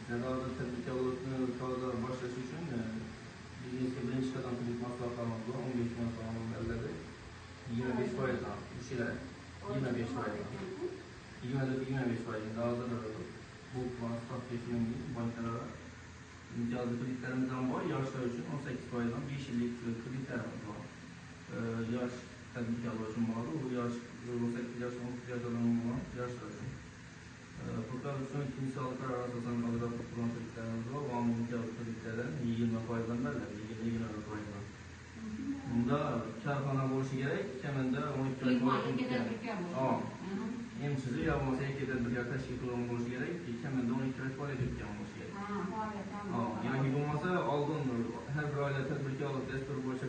Jadavada tadbirkorlikni toza boshlash uchun biznesga birinchi qadam kredit maslahatlarimiz bor. 15 million so'm belgiladi. 25% dan ishlar 25%. 24-25%. Hozir bu maslahat kesimli bankalar imtiyozli kreditlarimiz ham bor. Yoshlar uchun 18% dan 5 yillik kreditlarimiz bor. Yosh tadbirkorlar uchun bor. Bu yosh 18 yosh 19 yoshlar yoshlar uchun. Fakat son ikinci sağlıklar asasen kadar tutulan kreditlerimiz var. O an imtiyazlı kreditlerden 20%'dan belirli, 20%'dan. Bunda karxana bo'lishi kerak, kamida 12 oy bo'ladi. Emsiz yo'lmasa ikki tadbirkor tashkil qilgan bo'lishi kerak, kamida 12 oy faoliyat yuritgan bo'lishi kerak. Yoki bo'lmasa oldin har bir oila tadbirkorlik dasturi bo'yicha